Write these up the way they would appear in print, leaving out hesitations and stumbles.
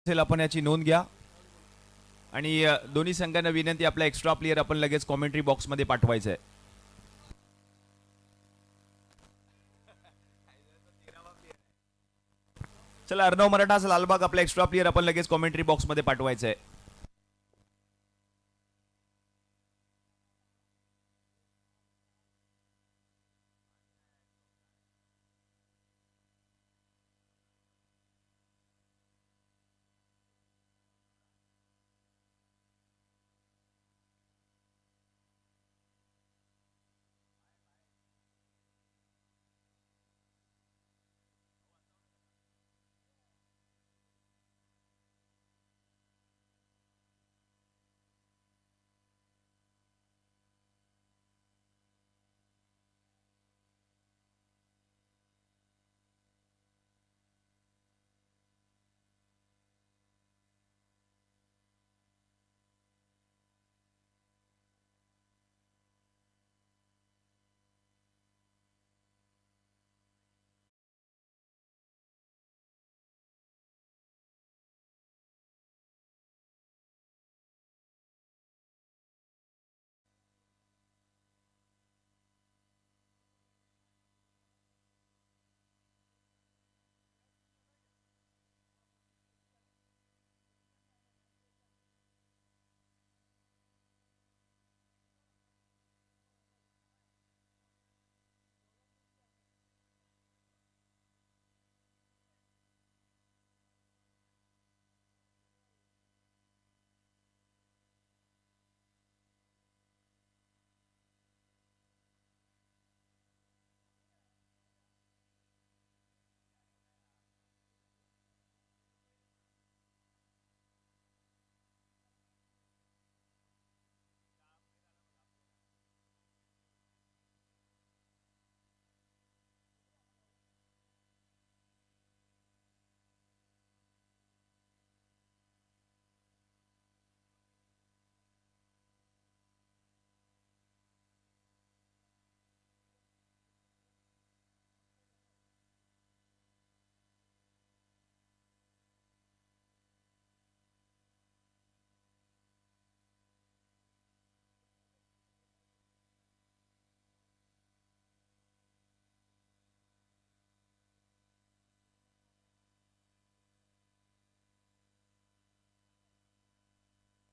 असेल आपण याची नोंद घ्या. आणि दोन्ही संघांना विनंती, आपला एक्स्ट्रा प्लेयर आपण लगेच कॉमेंट्री बॉक्समध्ये पाठवायचा आहे. चला, अर्णव मराठा लालबाग, आपला एक्स्ट्रा प्लेयर आपण लगेच कॉमेंट्री बॉक्समध्ये पाठवायचा आहे.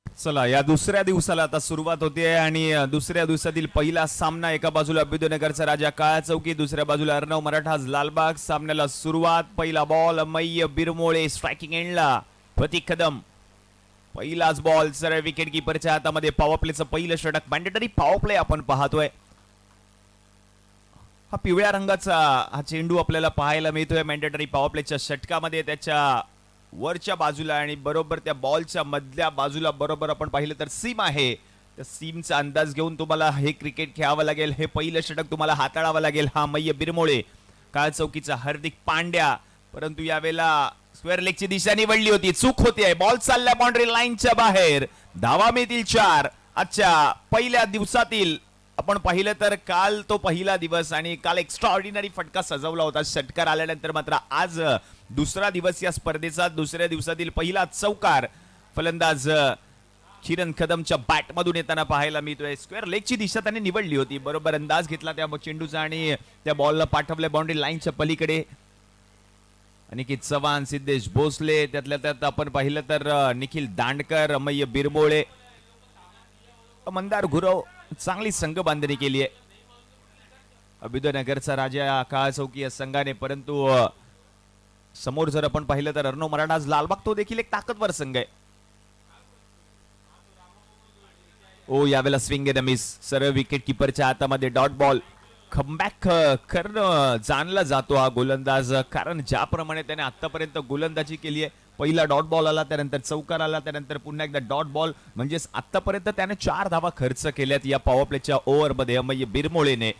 चला, या दुसऱ्या दिवसाला आता सुरुवात होते आणि दुसऱ्या दिवसातील पहिला सामना, एका बाजूला अभ्युदयनगरचा राजा काळा चौकी, दुसऱ्या बाजूला अर्णव मराठा लालबाग. सामन्याला सुरुवात, पहिला बॉल अमय्य बिरमोळे स्ट्रायकिंग एंडला, प्रतीक कदम पहिलाच बॉल सरळ विकेट कीपरच्या हातामध्ये. पॉवर प्लेचं पहिलं षटक, मॅन्डेटरी पॉवर प्ले आपण पाहतोय. हा पिवळ्या रंगाचा हा चेंडू आपल्याला पाहायला मिळतोय मॅन्डेटरी पॉवर प्लेच्या षटकामध्ये, त्याच्या वरच्या बाजूला आणि बरोबर त्या बॉलच्या मधल्या बाजूला बरोबर आपण पाहिलं तर सीम आहे. त्या सीमचा अंदाज घेऊन तुम्हाला हे क्रिकेट खेळावं लागेल. हे पहिलं षटक तुम्हाला हाताळावं लागेल. हा अमय्य बिरमोळे, काळ चौकीचा हार्दिक पांड्या, परंतु यावेळेला स्क्वेअर लेगची दिशा निवडली होती, चूक होती. बॉल चालल्या बाउंड्री लाईनच्या बाहेर, धावा मिळतील 4. आजच्या पहिल्या दिवसातील आपण पाहिलं तर काल तो पहिला दिवस आणि काल एक्स्ट्रा ऑर्डिनरी फटका सजवला होता षटकार आल्यानंतर. मात्र आज दुसरा दिवस या स्पर्धेचा, दुसऱ्या दिवसातील पहिला चौकार फलंदाज किरण कदमच्या बॅट मधून येताना पाहायला मिळतोय. स्क्वेअर लेगची दिशा त्याने निवडली होती, बरोबर अंदाज घेतला त्या चेंडूचा आणि त्या बॉलला पाठवले बाउंड्री लाईनच्या पलीकडे. अनिकेत चव्हाण, सिद्धेश भोसले, त्यातल्या त्यात आपण पाहिलं तर निखिल दांडकर, अमय्य बिरमोळे, मंदार गुरव, चांगली संघ बांधणी केली आहे अभ्युदयनगरचा राजा काळा चौकी या संघाने. परंतु समोर जर आपण पाहिलं तर अर्णव मराठा लालबाग, तो देखील एक ताकदवर संघ आहे. ओ, यावेळेला स्विंग एंड मिस, सरळ विकेट कीपरच्या हातामध्ये डॉट बॉल. कमबॅक करणं जाणला जातो हा गोलंदाज, कारण ज्याप्रमाणे त्याने आतापर्यंत गोलंदाजी केली आहे. पहिला डॉट बॉल आला, त्यानंतर चौकार आला, त्यानंतर पुन्हा एकदा डॉट बॉल. म्हणजेच आतापर्यंत त्याने 4 धावा खर्च केल्यात या पॉवर प्लेच्या ओव्हरमध्ये अमय्य बिरमोळेने.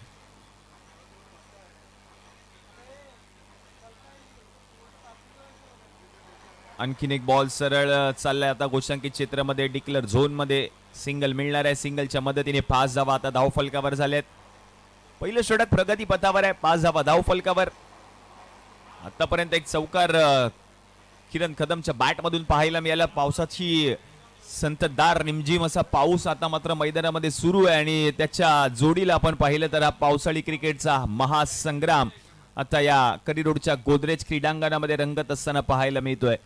आणखीन एक बॉल सरळ चाललाय आता गोशांकित क्षेत्रामध्ये, डिक्लेअर झोन मध्ये. सिंगल मिळणार आहे, सिंगलच्या मदतीने 5 धावा आता धाव फलकावर झालेत. पहिलं षटक प्रगती पथावर आहे, 5 धावा धाव फलकावर. आतापर्यंत एक चौकार किरण कदमच्या बॅट मधून पाहायला मिळालं. पावसाची संततधार रिमझिम असा पाऊस आता मात्र मैदानामध्ये सुरू आहे आणि त्याच्या जोडीला आपण पाहिलं तर हा पावसाळी क्रिकेटचा महासंग्राम आता या करी रोडच्या गोदरेज क्रीडांगणामध्ये रंगत असताना पाहायला मिळतोय.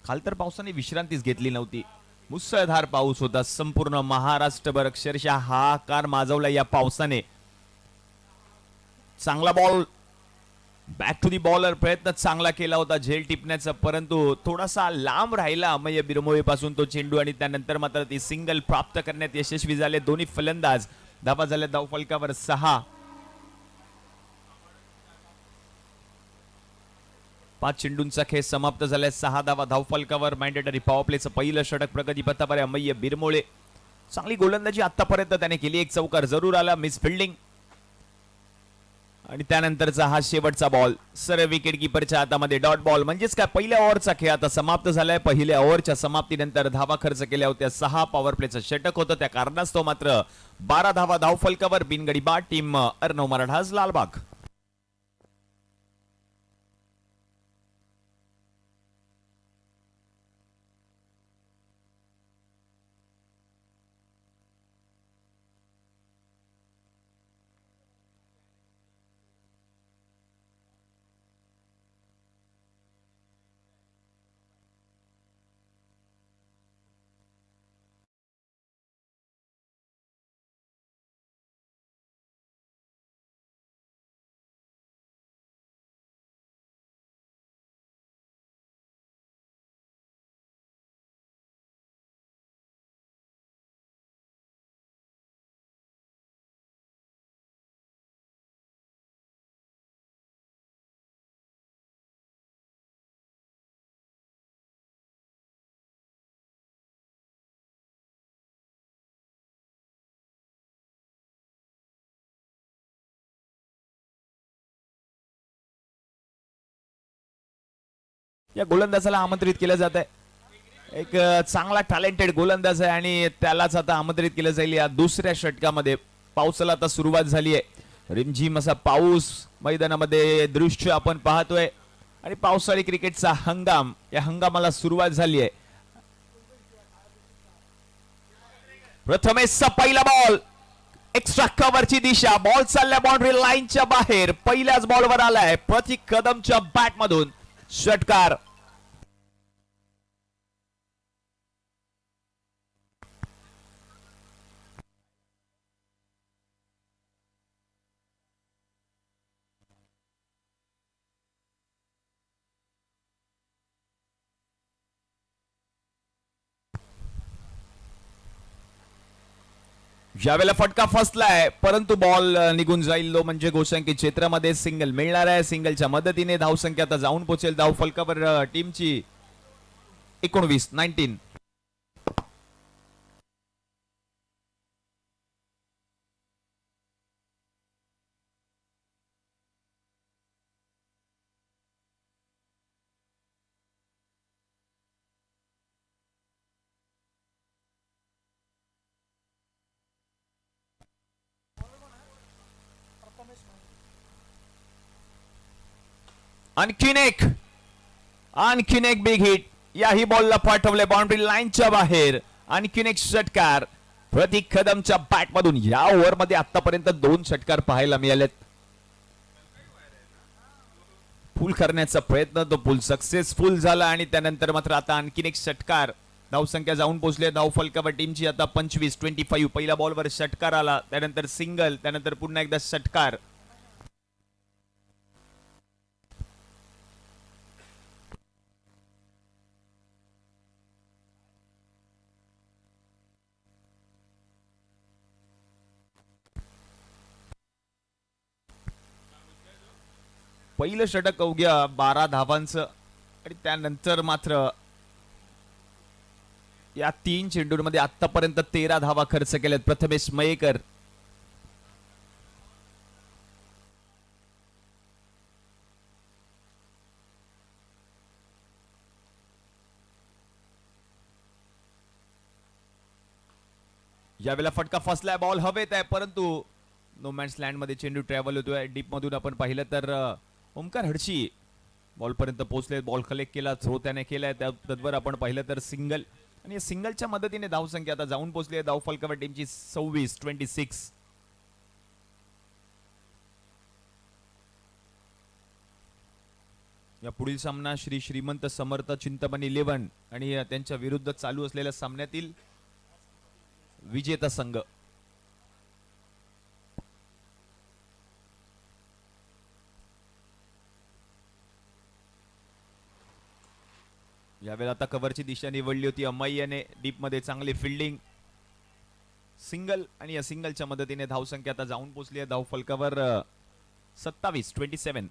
काल तर पावसाने विश्रांतीच घेतली नव्हती. मुसळधार पाऊस होता. संपूर्ण महाराष्ट्रभर अक्षरशः हाहाकार माजवला या पावसाने. चांगला ball back to the bowler, प्रयत्न चांगला केला होता झेल टिपण्याचा, परंतु थोडासा लांब राहिला अमय बिरमोळे पासून तो चेंडू आणि त्यानंतर मात्र ती सिंगल प्राप्त करण्यात यशस्वी झाले दोन्ही फलंदाज. धावा झाल्या धावफलकावर 6. 5 चेंडूंचा खेळ समाप्त झालाय. 6 धावा धावफलकावर. मॅन्डेटरी पॉवर प्लेचं पहिलं षटक प्रगतीपथावर आहे अमय बिरमोळे. चांगली गोलंदाजी आतापर्यंत त्याने केली. एक चौकार जरूर आला, मिस फिल्डिंग आणि त्यानंतरचा हा शेवटचा बॉल सरळ विकेट किपरच्या हातामध्ये डॉट बॉल. म्हणजेच काय पहिल्या ओव्हरचा खेळ आता समाप्त झालाय. पहिल्या ओव्हरच्या समाप्तीनंतर धावा खर्च केल्या होत्या 6. पॉवर प्लेचं षटक होतं, त्या कारणास्तव मात्र 12 धावा धावफलकावर. बिनगडी बाद टीम अर्णव मराठाज लालबाग. या गोलंदाजाला आमंत्रित केलं जात आहे. एक चांगला टॅलेंटेड गोलंदाज आहे आणि त्यालाच आता आमंत्रित केलं जाईल या दुसऱ्या षटकामध्ये. पावसाला आता सुरुवात झाली आहे. रिमझिम असा पाऊस मैदानामध्ये दृश्य आपण पाहतोय आणि पावसाळी क्रिकेटचा हंगाम, या हंगामाला सुरुवात झाली आहे. प्रथमेशचा पहिला बॉल, एक्स्ट्रा कव्हरची दिशा, बॉल चालल्या बाउंड्री लाईनच्या बाहेर. पहिल्याच बॉलवर आलाय प्रतीक कदमच्या बॅट मधून षटकार. ज्यावेळेला फटका फसलाय परंतु बॉल निघून जाईल तो म्हणजे गोसंख्य क्षेत्रामध्ये सिंगल मिळणार आहे. सिंगलच्या मदतीने धावसंख्या आता जाऊन पोहोचेल धावफलकावर टीमची 19. आणखीन एक बिग हिट. याही बॉलला पाठवले बाउंड्री लाईनच्या बाहेर. आणखीन एक षटकार प्रतीक कदमच्या बॅट मधून. या ओव्हर मध्ये आतापर्यंत 2 षटकार पाहायला मिळालेत. पूल करण्याचा प्रयत्न, तो पूल सक्सेसफुल झाला आणि त्यानंतर मात्र आता आणखीन एक षटकार. धावसंख्या जाऊन पोहोचले धावफलकावर टीमची आता 25. पहिल्या बॉलवर षटकार आला, त्यानंतर सिंगल, त्यानंतर पुन्हा एकदा षटकार. पहिलं षटक अवघ्या 12 धावांचं आणि त्यानंतर मात्र या 3 चेंडूंमध्ये आतापर्यंत 13 धावा खर्च केल्यात प्रथमेश मयेकर. यावेळेला फटका फसलाय, बॉल हवेत आहे परंतु नो मॅन्स लँड मध्ये चेंडू ट्रॅव्हल होतोय. डीप मधून आपण पाहिलं तर ओमकार हडशी बॉल पर्यंत पोहोचले, बॉल कलेक्ट केला, थ्रो त्याने केलाय, तद्वर आपण पाहिलं तर सिंगल आणि सिंगलच्या मदतीने धावसंख्या आता जाऊन पोहोचली आहे धावफलकावर टीमची 26. या पुढील सामना श्री श्रीमंत समर्थ चिंतामणी 11 आणि त्यांच्या विरुद्ध चालू असलेल्या सामन्यातील विजेता संघ. यावेळी आता कव्हरची दिशा निवडली होती अमय्याने, डीप मध्ये चांगली फिल्डिंग, सिंगल आणि या सिंगलच्या मदतीने धावसंख्या आता जाऊन पोहोचली आहे धावफलकावर 27.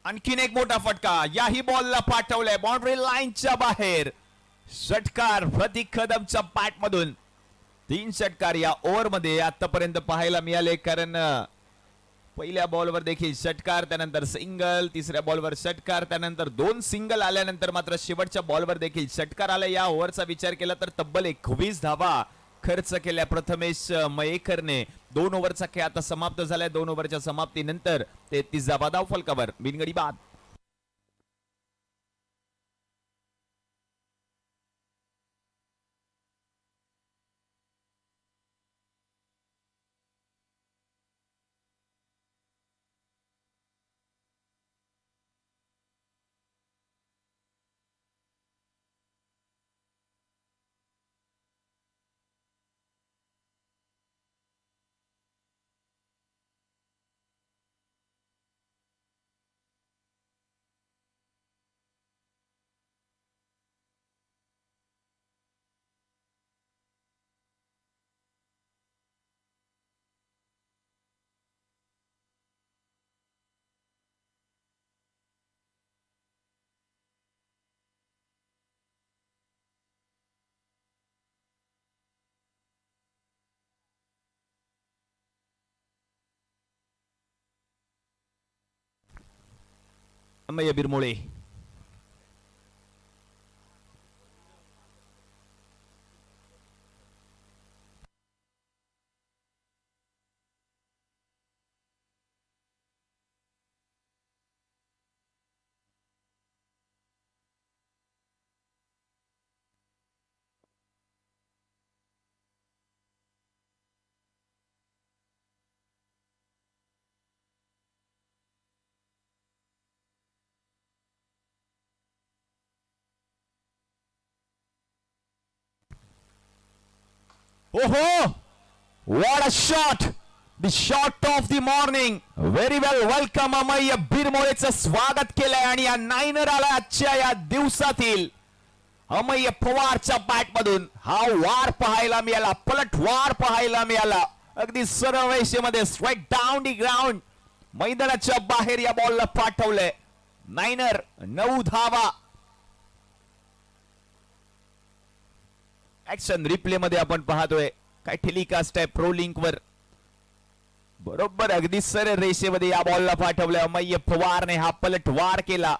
आणखीन एक मोठा फटका, याही बॉलला पाठवलाय बाउंड्री लाईनच्या बाहेर. षटकार प्रतीक कदमच्या बॅट मधून 3 षटकार या ओव्हर मध्ये आतापर्यंत पाहायला मिळाले, कारण पहिल्या बॉलवर देखील षटकार, त्यानंतर सिंगल, तिसऱ्या बॉलवर षटकार, त्यानंतर 2 सिंगल आल्यानंतर मात्र शेवटच्या बॉलवर देखील षटकार आला. या ओव्हरचा विचार केला तर तब्बल 21 धावा खर्च केल्या प्रथमेश मयेकरने. 2 ओव्हरचा खेळ आता समाप्त झालाय. 2 ओव्हरच्या समाप्तीनंतर 33 धावा धावफलकावर, बिनगडी बाद. अमय बिरमोळे. ओहो, what a shot, the shot of the morning. Very well, welcome Amay बिरमोळेचं स्वागत केलंय आणि या नायनर आला आजच्या या दिवसातील. अमय पवारच्या बॅट मधून हा वार पाहायला मिळाला, पलटवार पाहायला मिळाला, अगदी सरळ रेषेमध्ये स्ट्राइक डाऊन दी ग्राउंड. मैदानाच्या बाहेर या बॉलला पाठवलंय. नायनर, 9 धावा. ऍक्शन रिप्ले मध्ये आपण पाहतोय, काय टेलिकास्ट आहे प्रो लिंक वर. बरोबर अगदी सरळ रेषेमध्ये या बॉलला पाठवलंय अमय पवारने, हा पलटवार केला.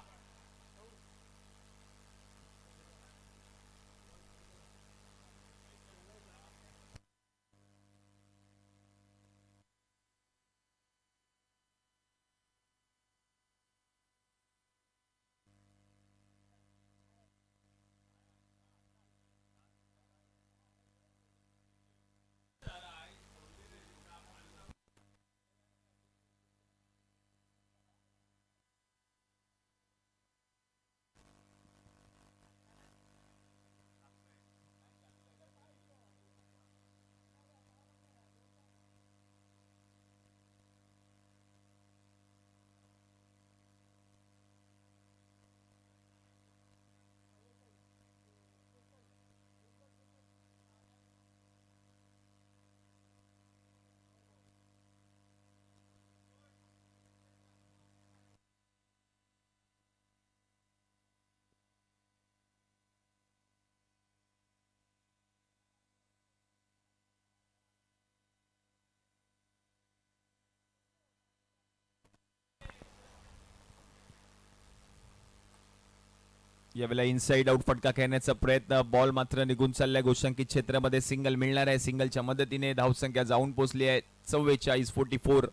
यावेळेला इनसाइड आउट फटका खेळण्याचा प्रयत्न, बॉल मात्र निघून चाललाय गोशांकित क्षेत्रामध्ये. सिंगल मिळणार आहे, सिंगलच्या मदतीने धावसंख्या जाऊन पोहोचली आहे 44-44.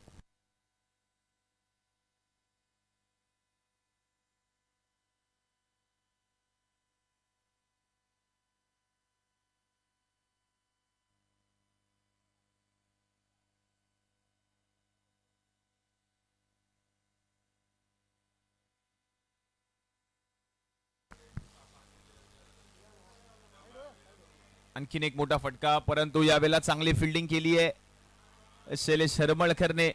आणखीन एक मोठा फटका, परंतु यावेळेला चांगली फिल्डिंग केली आहे शैलेश हरमळकरने.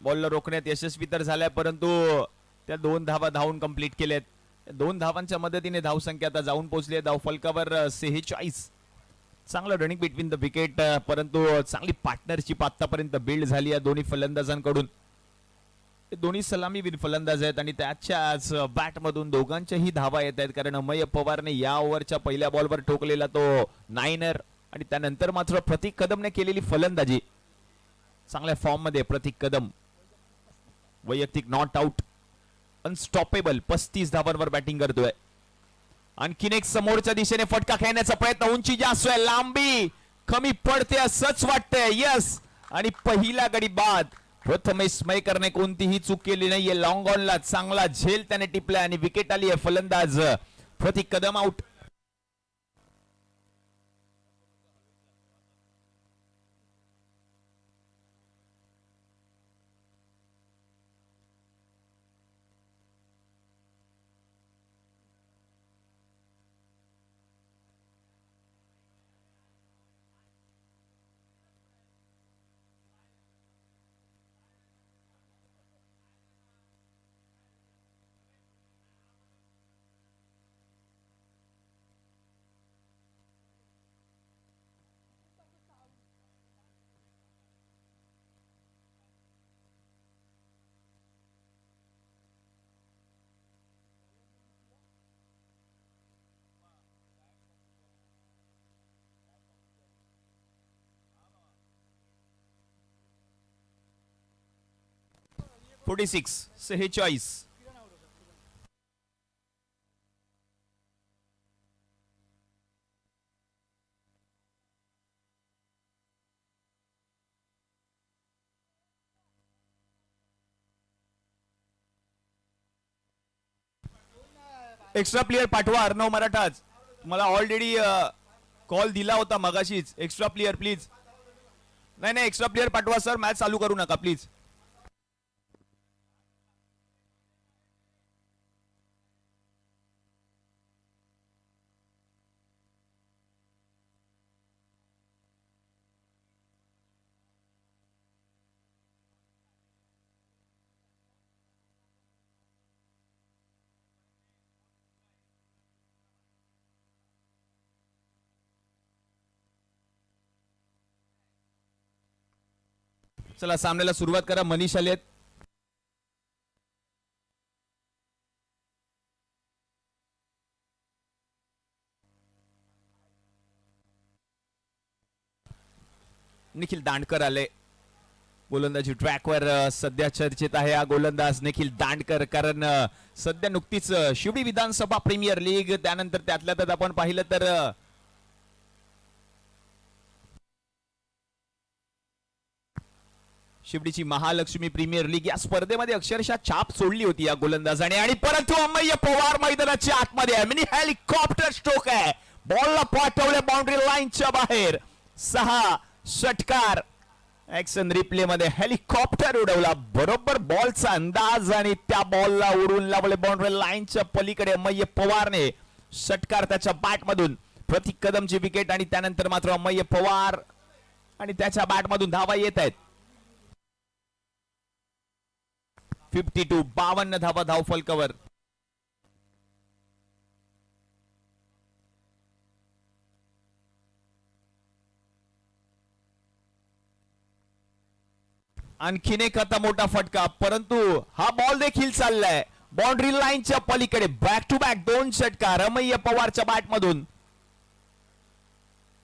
बॉलला रोखण्यात यशस्वी तर झालाय, परंतु त्या 2 धावा धावून कंप्लीट केल्यात. 2 धावांच्या मदतीने धावसंख्या आता जाऊन पोहोचली आहे धावफलकावर 46. चांगलं रनिंग बिटवीन द विकेट, परंतु चांगली पार्टनरशिप आतापर्यंत बिल्ड झाली आहे दोन्ही फलंदाजांकडून. दोन्ही सलामीवीर फलंदाज आहेत आणि त्याच्याच बॅट मधून दोघांच्याही धावा येत आहेत, कारण अमय पवारने या ओव्हरच्या पहिल्या बॉलवर ठोकलेला तो नायनर आणि त्यानंतर मात्र प्रतीक कदमने केलेली फलंदाजी. चांगल्या फॉर्म मध्ये प्रतीक कदम, वैयक्तिक नॉट आउट, अनस्टॉपेबल 35 धावांवर बॅटिंग करतोय. आणखीन एक समोरच्या दिशेने फटका खेळण्याचा प्रयत्न, उंची जास्त आहे, लांबी कमी पडते असंच वाटतंय. यस, आणि पहिला गडी बाद. प्रथमेश मयेकरने कोणतीही चूक केली नाहीये. लॉंग ऑनला चांगला झेल त्याने टिपलाय आणि विकेट आली आहे. फलंदाज प्रतीक कदम आउट. (46) 46. एक्स्ट्रा प्लेयर पाठवा अर्णव मराठाज. मला ऑलरेडी कॉल दिला होता मगाशीच. Extra player please. नाही, एक्स्ट्रा प्लेयर पाठवा सर, मॅच चालू करू नका प्लीज. चला सामन्याला सुरुवात करा. मनीष आलेत. निखिल दांडकर आले गोलंदाजी ट्रॅकवर. सध्या चर्चेत आहे हा गोलंदाज निखिल दांडकर, कारण सध्या नुकतीच शिवडी विधानसभा प्रीमियर लीग, त्यानंतर त्यातल्या त्यात आपण पाहिलं तर शिवडीची महालक्ष्मी प्रीमियर लीग या स्पर्धेमध्ये अक्षरशः छाप सोडली होती या गोलंदाजाने. आणि परंतु अमय पवार मैदानाच्या आतमध्ये आहे. मिनी हेलिकॉप्टर स्ट्रोक आहे, बॉलला पाठवले बाउंड्री लाईनच्या बाहेर. 6 षटकार. ऍक्शन रिप्ले मध्ये हेलिकॉप्टर उडवला, बरोबर बॉलचा अंदाज आणि त्या बॉलला उडून लावले बाउंड्री लाईनच्या पलीकडे. अमय पवारने षटकार त्याच्या बॅट मधून. प्रतीक कदमची विकेट आणि त्यानंतर मात्र अमय पवार आणि त्याच्या बॅट मधून धावा येत आहेत. 52 धावा धावफलकावर. आणखीन एक आता मोठा फटका, परंतु हा बॉल देखील चाललाय बाउंड्री लाईनच्या पलीकडे. बॅक टू बॅक 2 षटकार अमय पवारच्या बॅट मधून.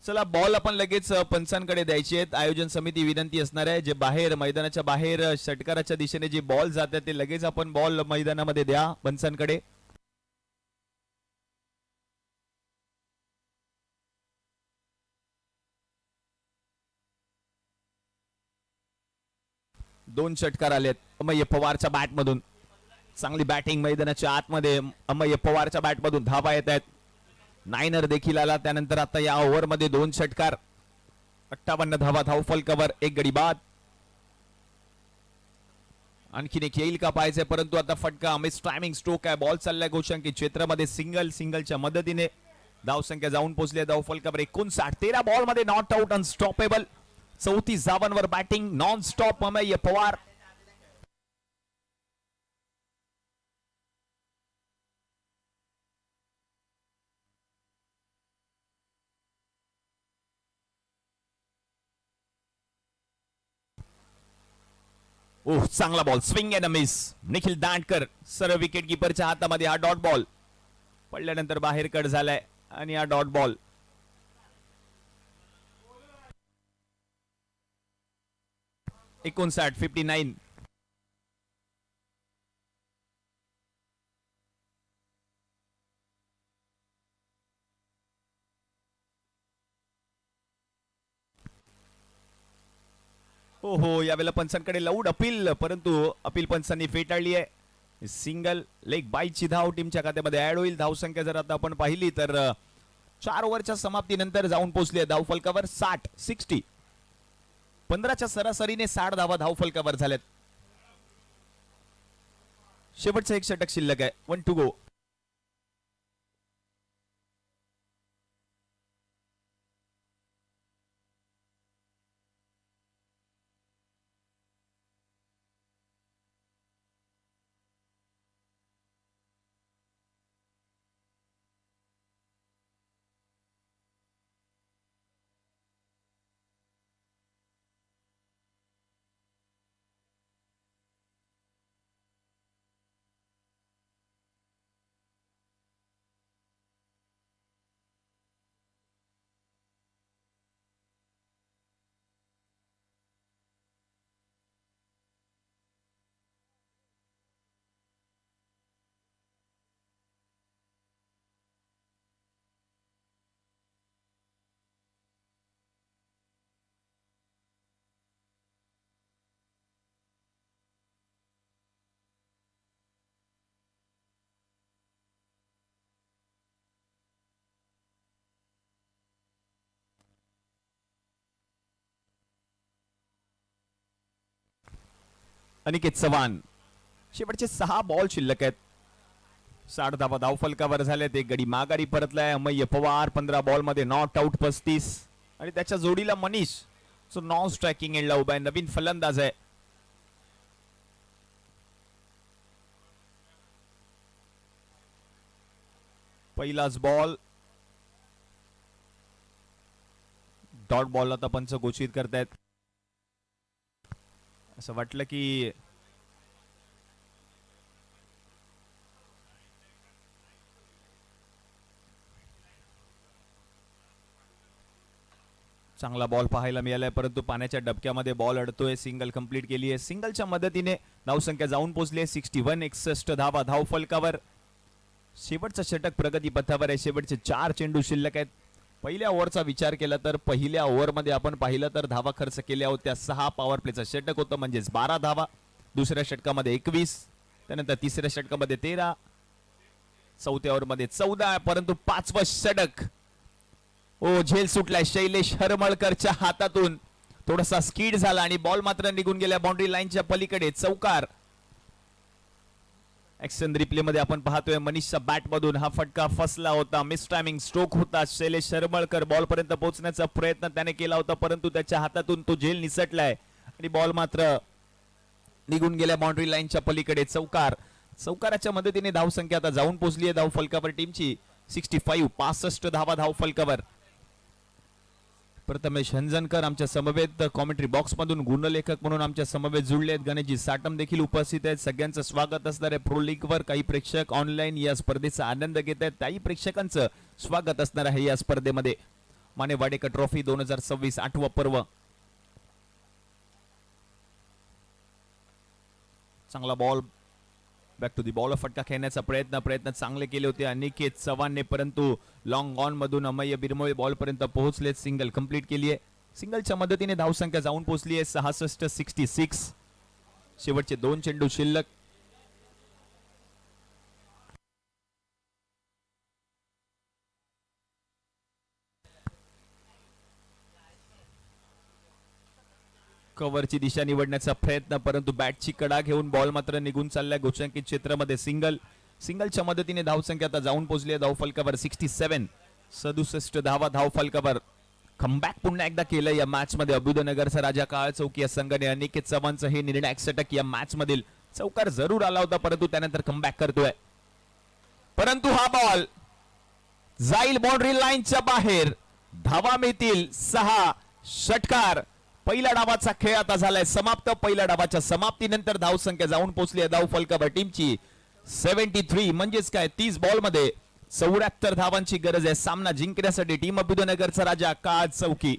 चला बॉल आपण लगेच पंचांकडे द्यायचे आहेत. आयोजन समिती विनंती असणार आहे, जे बाहेर मैदानाच्या बाहेर षटकाराच्या दिशेने जे बॉल जातात ते लगेच आपण बॉल मैदानामध्ये द्या पंचांकडे. 2 षटकार आलेत अमय पवारच्या बॅट मधून. चांगली बॅटिंग मैदानाच्या आतमध्ये अमय पवारच्या बॅट मधून धावा येत आहेत. नायनर देखील आला त्यानंतर आता या ओव्हर मध्ये 2 षटकार 58 धावा धावफलकावर 1 गडी बाद. आणखीन एक येईल का पाहायचंय परंतु आता फटका मिस टायमिंग स्ट्रोक आहे. बॉल चाललाय गोशांकित क्षेत्रामध्ये सिंगलच्या मदतीने धावसंख्या जाऊन पोहोचली धावफलकावर 59. 13 बॉल मध्ये नॉट आउट अनस्टॉपेबल 34 धावांवर batting non stop Amay Pawar. Oh चांगला ball swing and miss. Nikhil Dandkar सरळ विकेट कीपरच्या हातामध्ये हा डॉट बॉल पडल्यानंतर बाहेर कट झालाय आणि हा डॉट बॉल. एकोणसाठ 59. हो हो यावेळेला पंचांकडे लाऊड अपील परंतु अपील पंचांनी फेटाळली आहे. सिंगल लेग बाईची धाव टीमच्या खात्यामध्ये ऍड होईल. धावसंख्या जर आता आपण पाहिली तर 4 ओव्हरच्या समाप्तीनंतर जाऊन पोहोचली आहे धावफलकावर 60. 15च्या सरासरीने 60 धावा धावफलकावर झाल्यात. शेवटचं 1 षटक शिल्लक आहे. 1 टू गो. अनिकेत चव्हाण शेवटचे 6 बॉल शिल्लक आहेत. 60 धावा धावफलकावर झाल्यात. 1 गडी माघारी परतलाय अमय पवार. 15 बॉल मध्ये नॉट आउट 35 आणि त्याच्या जोडीला मनीष जो नॉन स्ट्रायकिंग एंडला उभा आहे. नवीन फलंदाज आहे. पहिलाच बॉल डॉट बॉल आता पंच घोषित करतायत. असं वाटलं की चांगला बॉल पाहायला मिळालाय परंतु पाण्याच्या डबक्यामध्ये बॉल अडतोय. सिंगल कंप्लीट केली आहे. सिंगलच्या मदतीने धावसंख्या जाऊन पोहोचली आहे 61. 61 धावा धावफलकावर. शेवटचं षटक प्रगती पथावर आहे. शेवटचे 4 चेंडू शिल्लक आहेत. पहिल्या ओव्हरचा विचार केला तर पहिल्या ओव्हरमध्ये आपण पाहिलं तर धावा खर्च केल्या होत्या 6. पॉवर प्लेचं षटक होतं म्हणजेच 12 धावा. दुसऱ्या षटकामध्ये 21. त्यानंतर तिसऱ्या षटकामध्ये 13. चौथ्या ओव्हरमध्ये 14 परंतु 5वं षटक ओ झेल सुटलाय शैलेश हरमळकरच्या हातातून. थोडासा स्कीड झाला आणि बॉल मात्र निघून गेल्या बाउंड्री लाईनच्या पलीकडे. चौकार. ऍक्शन रिप्ले मध्ये आपण पाहतोय मनीषच्या बॅट मधून हा फटका फसला होता. मिस टायमिंग स्ट्रोक होता. शैलेश हरमळकर बॉल पर्यंत पोहोचण्याचा प्रयत्न त्याने केला होता परंतु त्याच्या हातातून तो झेल निसटलाय आणि बॉल मात्र निघून गेल्या बाउंड्री लाईनच्या पलीकडे. चौकार. चौकाराच्या मदतीने धावसंख्या आता जाऊन पोहोचली आहे धावफलकावर टीमची 65. 65 धावा धावफलकावर. प्रथमेश हंजनकर आमच्या समवेत कॉमेंट्री बॉक्स मधून गुणलेखक म्हणून आमच्या समवेत जुळले आहेत. गणेशजी साटम देखील उपस्थित आहेत. सगळ्यांचं स्वागत असणार आहे. प्रो लीग वर काही प्रेक्षक ऑनलाईन या स्पर्धेचा आनंद घेत आहेत. त्याही प्रेक्षकांचं स्वागत असणार आहे या स्पर्धेमध्ये. माने वाडेकर ट्रॉफी 2026 8वं पर्व. चांगला ball back to the ball. फटका खेळण्याचा प्रयत्न चांगले केले होते अनिकेत चव्हाणने परंतु लॉंग ऑन मधून अमय बिरमोळे बॉल पर्यंत पोहोचले. सिंगल कंप्लीट केली आहे. सिंगलच्या मदतीने धावसंख्या जाऊन पोहोचली आहे 66. 66 शेवटचे 2 चेंडू शिल्लक. कव्हरची दिशा निवडण्याचा प्रयत्न, परंतु बॅटची कडा घेऊन बॉल मात्र निघून चाललाय गोचंकित क्षेत्रामध्ये. सिंगलच्या मदतीने धावसंख्या आता जाऊन पोहोचली आहे धावफलकावर 67. 67 धावा धावफलकावर. कमबॅक पुन्हा एकदा केलं या मॅच मध्ये अभ्युदयनगरचा राजा काळ चौकी या संघाने. अनिकेत चव्हाणचं हे निर्णायक षटक या मॅच मधील. चौकार जरूर आला होता, परंतु त्यानंतर कमबॅक करतोय. परंतु हा बॉल जाईल बाउंड्री लाईनच्या बाहेर. धावा मिळतील 6. षटकार. पहिल्या डावाचा खेळ आता झालाय समाप्त. पहिल्या डावाच्या समाप्तीनंतर धावसंख्या जाऊन पोहोचली आहे धावफलकावर टीमची 73. म्हणजेच काय 30 बॉल मध्ये 74 धावांची गरज आहे सामना जिंकण्यासाठी. टीम अभ्युदयनगरचा राजा काळ चौकी.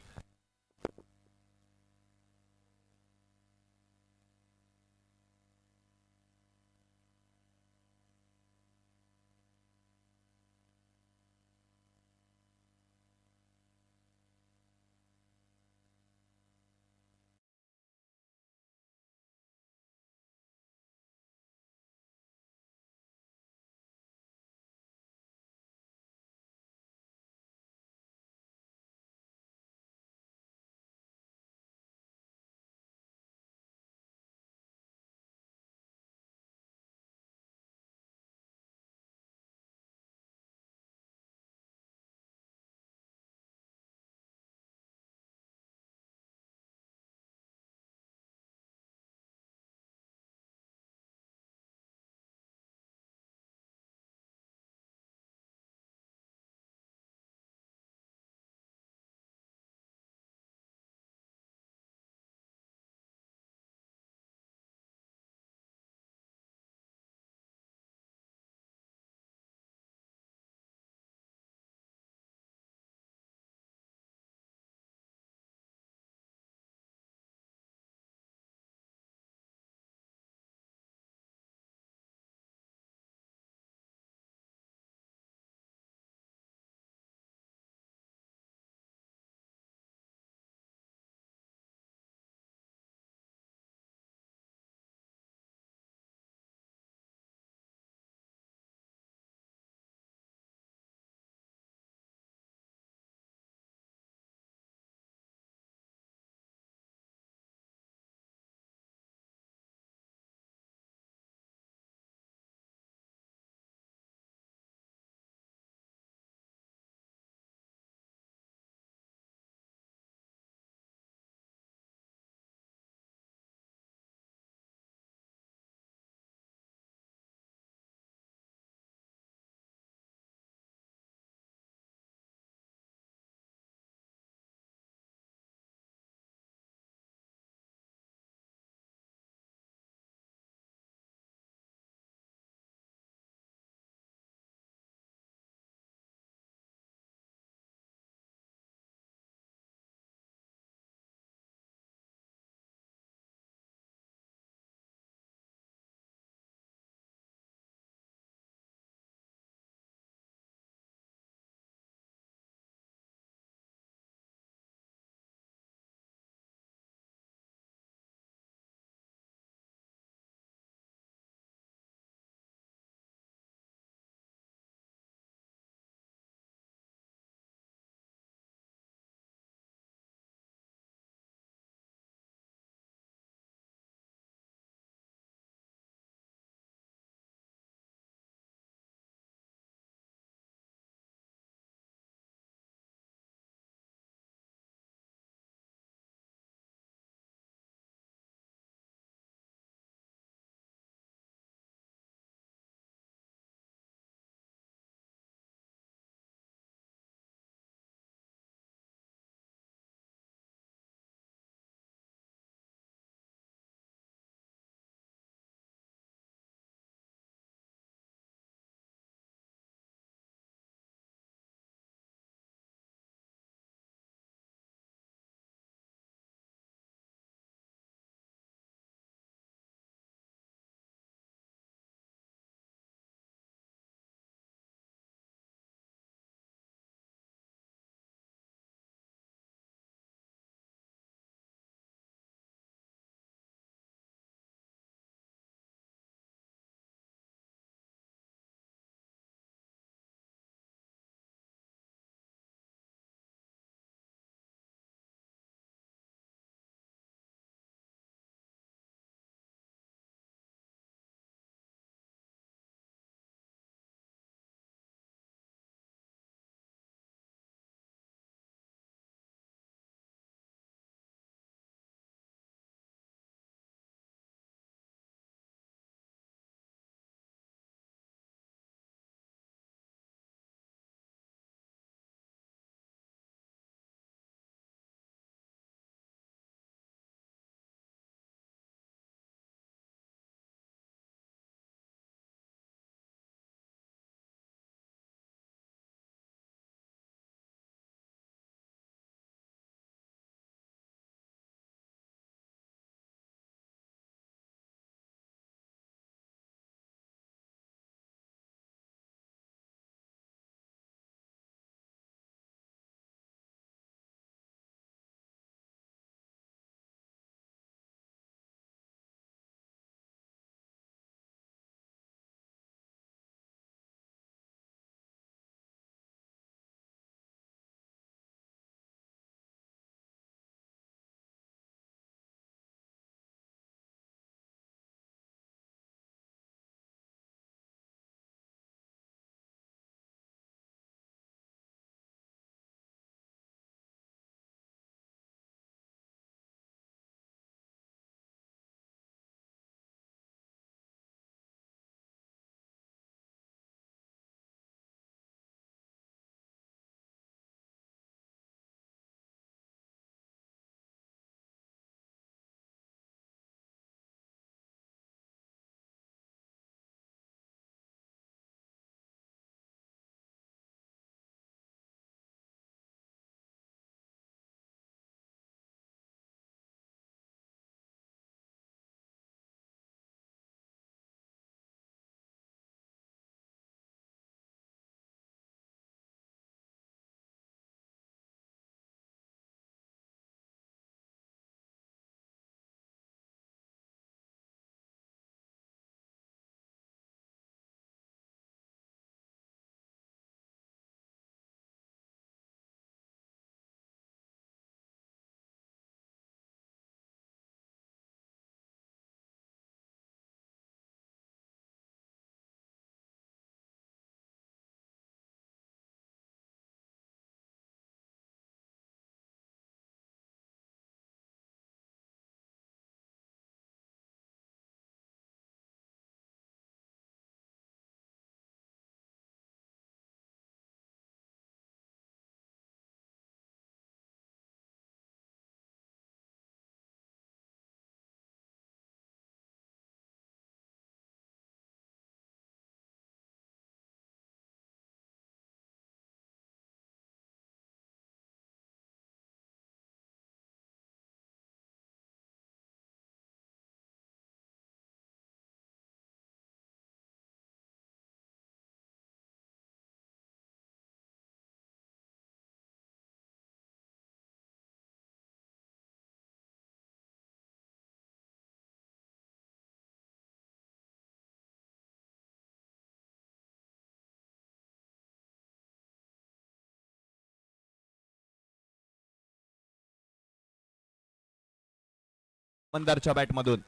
मंदारच्या बॅट मधून.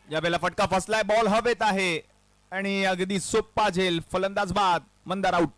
यावेळेला फटका फसलाय, बॉल हवेत आहे आणि अगदी सोप्पा झेल, फलंदाज बाद, मंदार आउट.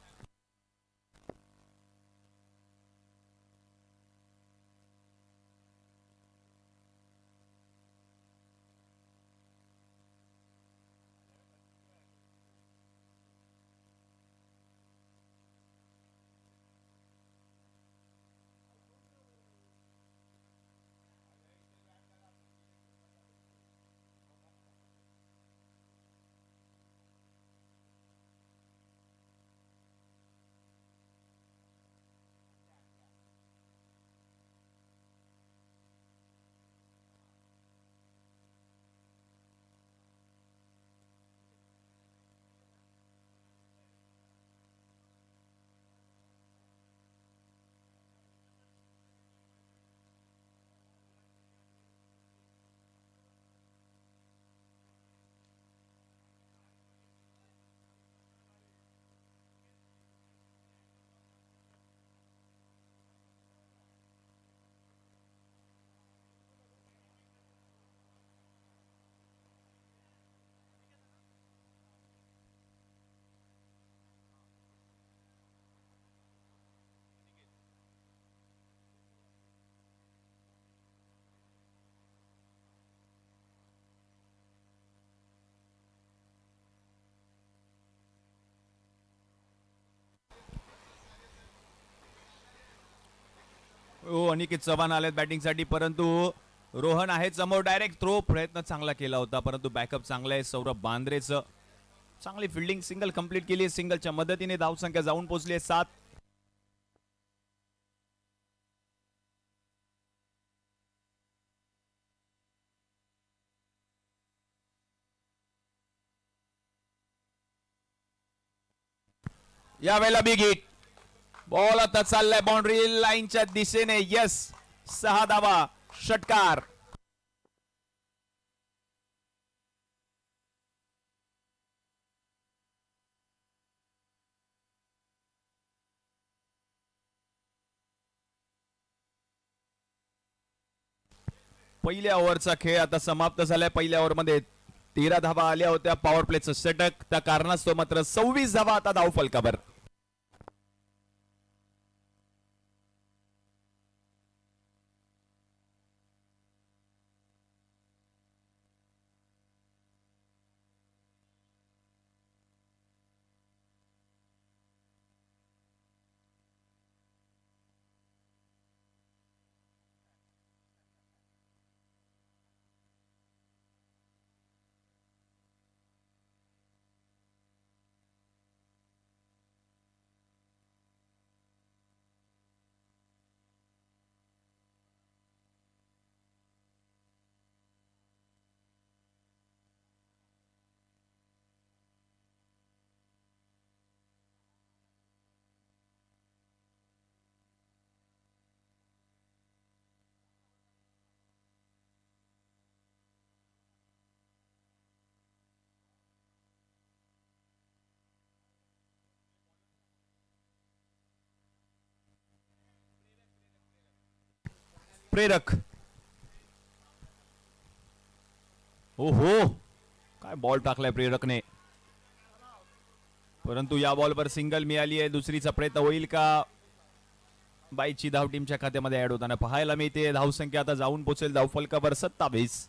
हो, अनिकेत चव्हाण आलेत बॅटिंग साठी, परंतु रोहन आहे समोर. डायरेक्ट थ्रो, प्रयत्न चांगला केला होता परंतु बॅकअप चांगला आहे सौरभ बांद्रेचं. चांगली फिल्डिंग, सिंगल कंप्लीट केली आहे. सिंगलच्या मदतीने धावसंख्या जाऊन पोहोचली आहे 7. यावेळेला बिग हिट, बॉल आता चाललाय बाउंड्री लाईनच्या दिशेने. यस, 6 धावा, षटकार. पहिल्या ओव्हरचा खेळ आता समाप्त झालाय. पहिल्या ओव्हरमध्ये 13 धावा आल्या होत्या. पॉवर प्लेचं षटक, त्या कारणास्तव मात्र 26 धावा आता धाव फलकावर. प्रेरक, ओहो, काय बॉल टाकलाय प्रेरकने, परंतु या बॉलवर सिंगल मिळाली आहे. दुसरीचा प्रयत्न होईल का? बाईची धाव टीमच्या खात्यामध्ये ऍड होताना पाहायला मिळते. धावसंख्या आता जाऊन पोहोचेल धावफलकावर 27.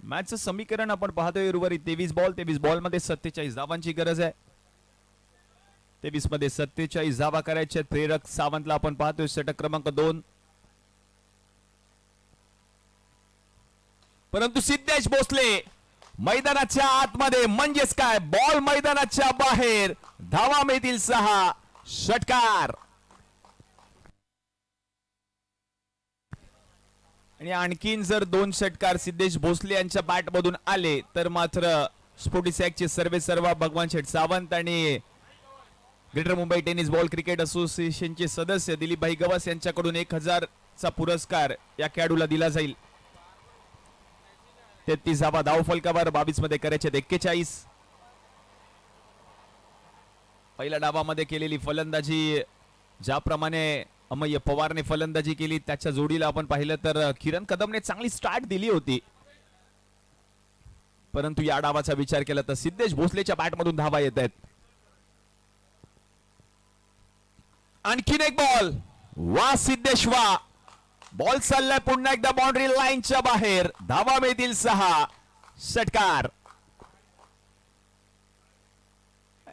मॅचचं समीकरण आपण पाहतोय उर्वरित 23 बॉल. 23 बॉल मध्ये 47 धावांची गरज आहे. 23 मध्ये 47 धावा करायच्या. प्रेरक सावंतला आपण पाहतोय षटक क्रमांक 2. परंतु सिद्धेश भोसले मैदानाच्या आतमध्ये, म्हणजेच काय, बॉल मैदानाच्या बाहेर. धावा मिळतील 6, षटकार. आणि आणखीन जर 2 षटकार सिद्धेश भोसले यांच्या बॅट मधून आले तर मात्र स्पोर्टिसॅकचे सर्वे सर्वा भगवान शेठ सावंत आणि greater Mumbai tennis ball cricket असोसिएशनचे सदस्य दिलीपभाई गवस यांच्याकडून 1000 चा पुरस्कार या खेळाडूला दिला जाईल. 33वा धाव फलकावर 22 मध्ये करायचे 41. पहिल्या डावामध्ये केलेली फलंदाजी ज्याप्रमाणे अमय पवारने फलंदाजी केली त्याच्या जोडीला आपण पाहिलं तर किरण कदमने चांगली स्टार्ट दिली होती, परंतु या डावाचा विचार केला तर सिद्धेश भोसलेच्या बॅटमधून धावा येत आहेत. आणखीन एक बॉल. वा सिद्धेश वा. बॉल चाललाय पुन्हा एकदा बाउंड्री लाईनच्या बाहेर. धावा मिळतील 6. षटकार.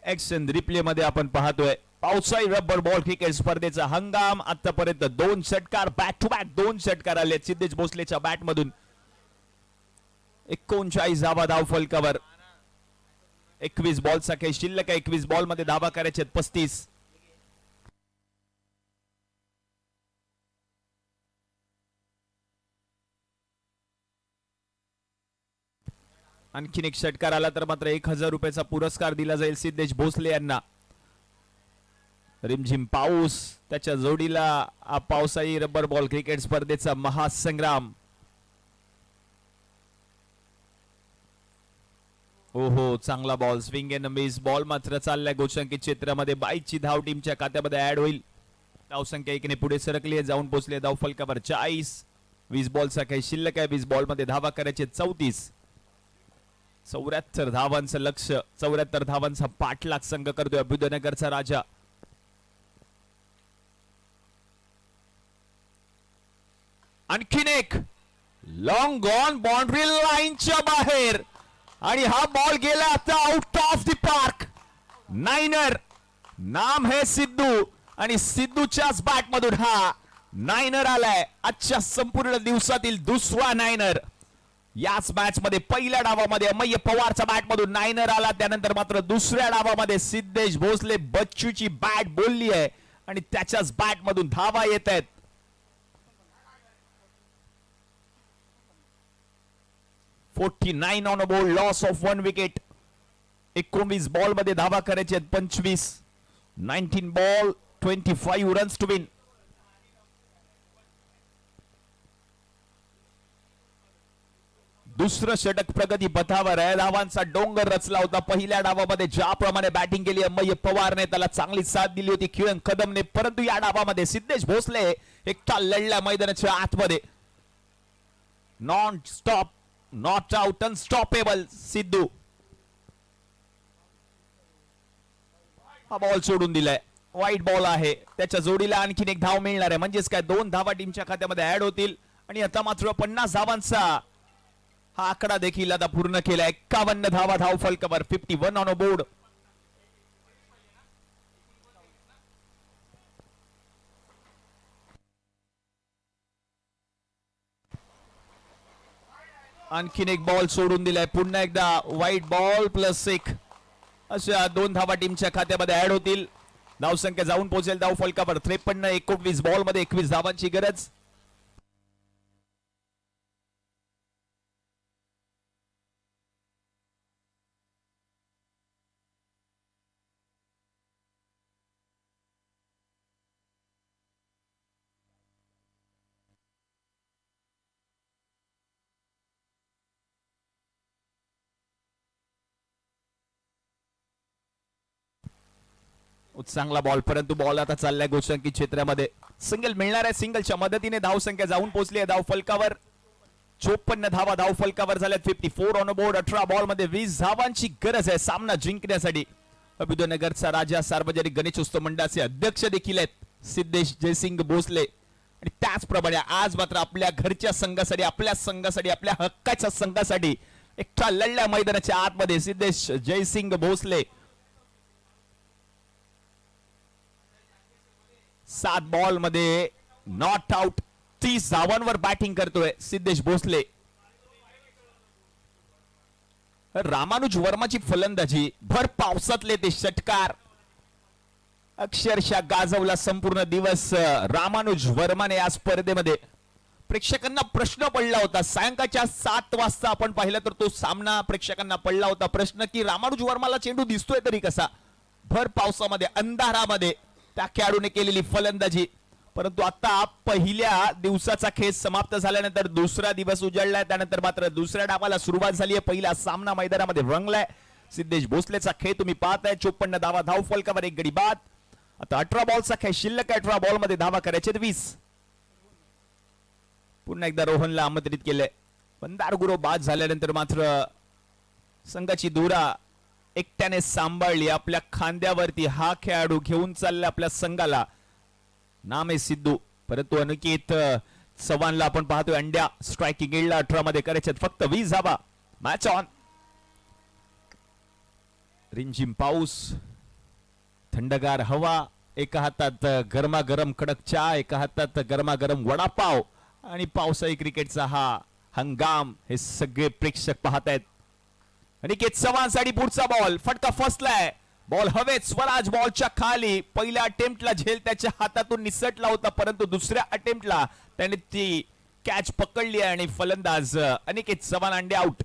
ऍक्शन रिप्ले मध्ये आपण पाहतोय पावसाळी रबर बॉल क्रिकेट स्पर्धेचा हंगाम. आतापर्यंत 2 षटकार बॅक टू बॅक 2 षटकार आले सिद्धेश भोसलेच्या बॅटमधून. 39 धावा धाव फलकावर. 21 बॉलचा काही शिल्लक आहे. 21 बॉल मध्ये धावा करायचे 35. आणखीन एक षटकार आला तर मात्र 1000 रुपयाचा पुरस्कार दिला जाईल सिद्धेश भोसले यांना. रिमझिम पाऊस त्याच्या जोडीला पावसाळी रबर बॉल क्रिकेट स्पर्धेचा महासंग्राम. ओहो चांगला ball. Swing end miss. Ball मात्र चाललाय गोचंकित क्षेत्रामध्ये. 22ची धाव टीमच्या खात्यामध्ये ऍड होईल. धाव संख्या 1 ने पुढे सरकली आहे. जाऊन पोहोचले धाव फलकावर 40. 20 बॉलचा काही शिल्लक आहे. 20 बॉल मध्ये धावा करायचे 34. 74 धावांचं लक्ष. 74 धावांचा पाठलाग संघ करतोय अभ्युदयनगरचा राजा. आणखीन एक लॉंग गॉन बाउंड्री लाईनच्या बाहेर आणि हा बॉल गेला आता आउट ऑफ द पार्क. नाइनर. नाम है सिद्धू आणि सिद्धूच्याच बॅट मधून हा नाइनर आलाय. आजच्या संपूर्ण दिवसातील दुसरा नाइनर. याच मॅच मध्ये पहिल्या डावामध्ये अमय पवारच्या बॅट मधून नाइनर आला. त्यानंतर मात्र दुसऱ्या डावामध्ये सिद्धेश भोसले बच्चूची बॅट बोलली आहे आणि त्याच्याच बॅट मधून धावा येत आहेत. 49 on a board. Loss of 1 wicket. 19 ball मध्ये धावा करायचे 25. 19 बॉल 25 रन्स टू विन. दुसरं षटक प्रगती पथावर आहे. धावांचा डोंगर रचला होता. पहिल्या डावामध्ये ज्याप्रमाणे बॅटिंग केली अमय पवारने त्याला चांगली साथ दिली होती किरण कदमने, परंतु या डावामध्ये सिद्धेश भोसले एकटा लढला मैदानाच्या आतमध्ये. Non stop not out unstoppable Sidhu. हा बॉल सोडून दिलाय. वाईट बॉल आहे. त्याच्या जोडीला आणखीन एक धाव मिळणार आहे. म्हणजेच काय 2 धावा टीमच्या खात्यामध्ये ऍड होतील आणि आता मात्र 50 धावांचा हा आकडा देखील आता पूर्ण केला. 51 धावा धाव फलकावर. 51 ऑन अ बोर्ड. आणखीन एक बॉल सोडून दिलाय. पुन्हा एकदा वाईट बॉल प्लस 1 अशा 2 धावा टीमच्या खात्यामध्ये ऍड होतील. धावसंख्या जाऊन पोहोचेल धाव फलकावर 53. 19 बॉल मध्ये 21 धावांची गरज. चांगला बॉल, परंतु बॉल आता चाललाय गोचंकित क्षेत्रामध्ये. सिंगल मिळणार आहे. सिंगलच्या मदतीने धाव संख्या जाऊन पोहोचली आहे धाव फलकावर. 54 धावा धाव फलकावर झाल्यात. 54 ऑन बोर्ड. 18 बॉल मध्ये 20 धावांची गरज आहे सामना जिंकण्यासाठी. अभ्युदयनगरचा राजा सार्वजनिक गणेशोत्सव मंडळाचे अध्यक्ष देखील आहेत सिद्धेश जयसिंग भोसले आणि त्याचप्रमाणे आज मात्र आपल्या घरच्या संघासाठी, आपल्या संघासाठी, आपल्या हक्काच्या संघासाठी एकटा लढल्या मैदानाच्या आतमध्ये सिद्धेश जयसिंग भोसले. 7 बॉल मध्ये नॉट आउट. 30 धावांवर बॅटिंग करतोय सिद्धेश भोसले. रामानुज वर्माची फलंदाजी. भर पावसातले ते षटकार अक्षरशः गाजवला संपूर्ण दिवस रामानुज वर्माने या स्पर्धेमध्ये. प्रेक्षकांना प्रश्न पडला होता सायंकाळच्या 7 वाजता आपण पाहिलं तर तो सामना प्रेक्षकांना पडला होता प्रश्न की रामानुज वर्माला चेंडू दिसतोय तरी कसा भर पावसामध्ये अंधारामध्ये त्या खेळाडूने केलेली फलंदाजी परंतु आता पहिल्या दिवसाचा खेळ समाप्त झाल्यानंतर दुसरा दिवस उजळलाय त्यानंतर मात्र दुसऱ्या डावाला सुरुवात झाली आहे पहिला सामना मैदानामध्ये रंगलाय सिद्धेश भोसलेचा खेळ तुम्ही पाहताय 54 धावा धाव फलकावर एक गडी बाद आता 18 बॉलचा खेळ शिल्लक 18 बॉल मध्ये धावा करायचे 20 पुन्हा एकदा रोहनला आमंत्रित केलंय पंदार गुरो बाद झाल्यानंतर मात्र संघाची धुरा एकट्याने सांभाळली आपल्या खांद्यावरती हा खेळाडू घेऊन चालला आपल्या संघाला नाम आहे सिद्धू परंतु अनिकेत चव्हाणला आपण पाहतोय अंड्या स्ट्रायकिंग एंडला 18 मध्ये करायचे फक्त 20 धावा मॅच ऑन रिमझिम पाऊस थंडगार हवा एका हातात गरमागरम कडक चहा एका हातात गरमागरम वडापाव आणि पावसाळी क्रिकेटचा हा हंगाम हे सगळे प्रेक्षक पाहतायत अनिकेत चव्हाणसाठी पुढचा बॉल फटका फसलाय बॉल हवेत स्वराज बॉलच्या खाली पहिल्या अटेम्प्टला झेल त्याच्या हातातून निसटला होता परंतु दुसऱ्या अटेम्प्टला त्याने ती कॅच पकडली आणि फलंदाज अनिकेत चव्हाण अंडे आउट